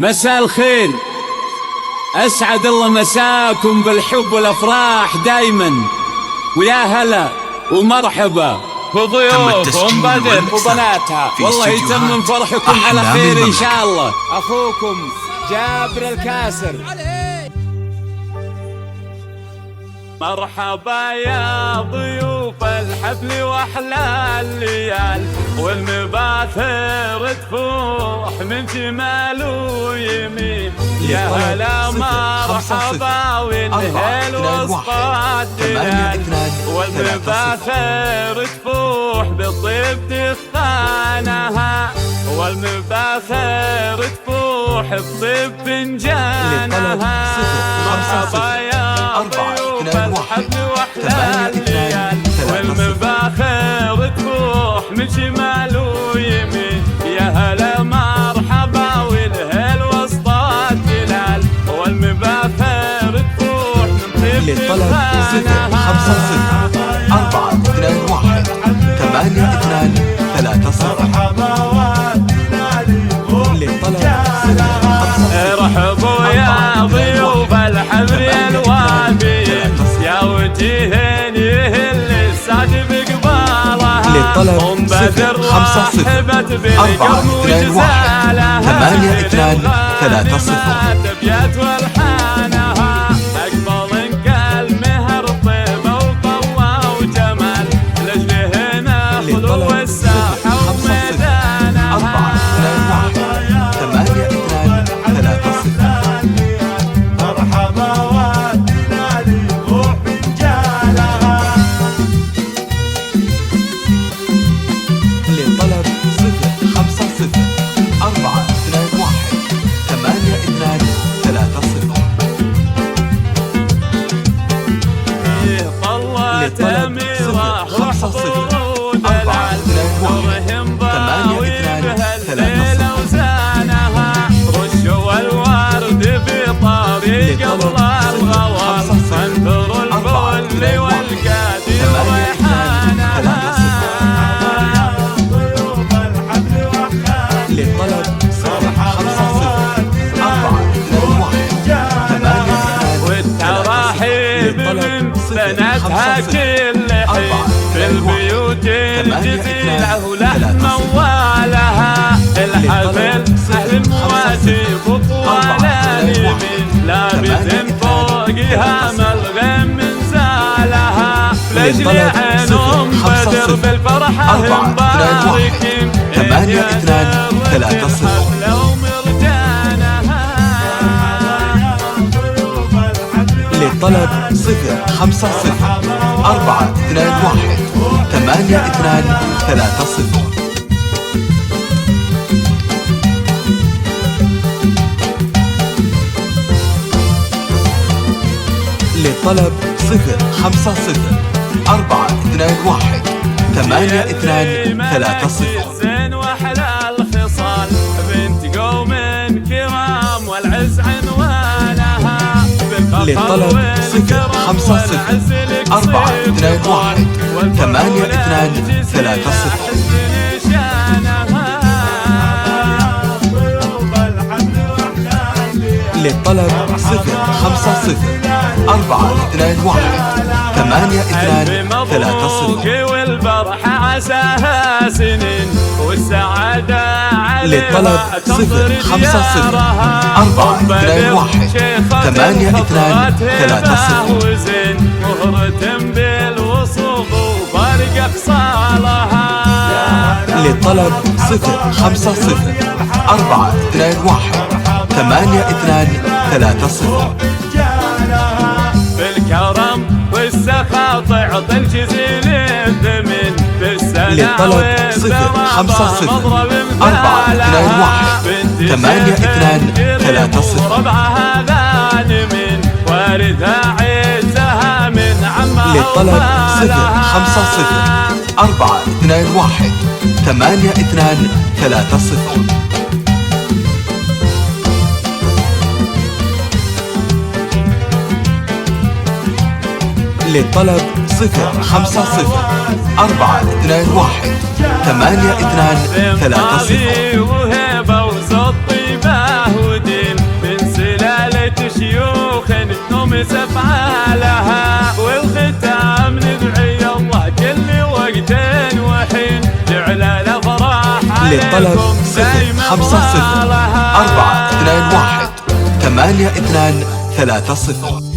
مساء الخير، أسعد الله مساكم بالحب والأفراح دايما، ويا هلا ومرحبا بضيوفهم بدر وبناتها، والله يتمم فرحكم على خير إن شاء الله. أخوكم جابر الكاسر. مرحبا يا ضيوف الحفل واحلى الليال، والمباثر تفوح من شمال ويمين. يا هلا مرحبا والهيل وسط الدلال، والمباثر تفوح بالطيب تخانها، والمباثر تفوح بطيب فنجانها. مرحبا يا ضيوف الحفل واحلى الليال، والمباخر تفوح من شمال ويمين. يا هلا مرحبا والهيل وسط الدلال، والمباخر تفوح من طيب تخانها. 5-0-4-2-1-8-2-3-0. رحبوا يا ضيوف الحفل الوافي، يا وجيهن يهل السعد بقبالها. أم بدر رحبت بالقرن وجزالها، 8-2-3-0. تبيات والحانها. أقبل انقال مهر طيبة وقوة وجمال، لأجلهن خلو الساحة وميدانها. 4-2-1-8-2-3-0. مرحبا والدلال روح رجالها. للطلب 0-5-0-4-2-1-8-2-3-0. طلت أميرة وحضور دلال، نورهم ضاوي بهالليلة وزانها. رشوا الورد بطريق الله الغوار، انثروا الفل والقادي وريحانها. للطلب 0-5-0-4-2-1-8-2-3-0. والتراحيب من بناتها كل حين، في البيوت الجزيلة ولحم موالها. الحفل أهل المواجب وطوال اليمين، لابس فوقها ملغم من زالها. لجلعهم بدر بالفرحة مباركين، 8-2-3-0. للطلب 0-5-0-4-2-1-8-2-3-0. للطلب 0-5-0-4-2-1-8-2-3-0. زين واحلى الخصال، بنت قوم كرام والعز عنوانها. للطلب 0-5-0-4-2-1-8-2-3-0. للطلب 0-5-0-4-2-1-8-2-3-0. والفرحة عساها سنين والسعادة عليها. للطلب 0-5-0-4-2-1-8-2-3-0. وزين مهرة بالوصول وفارق اقصالها. للطلب 0-5-0-4-2-1-8-2-3-0. بالكرم والسخاء تعطي الجزيل الثمن، للطلب 0-5-0-4-2-1-8-2-3-0. ربعها ذان من وارثها عزها من عمها. للطلب 0-5-0-4-2-1-8-2-3-0. للطلب 0-5-0-4-2-1-8-2-3-0. وهبة وزط طيبة ودي للطلب 050 421 8230.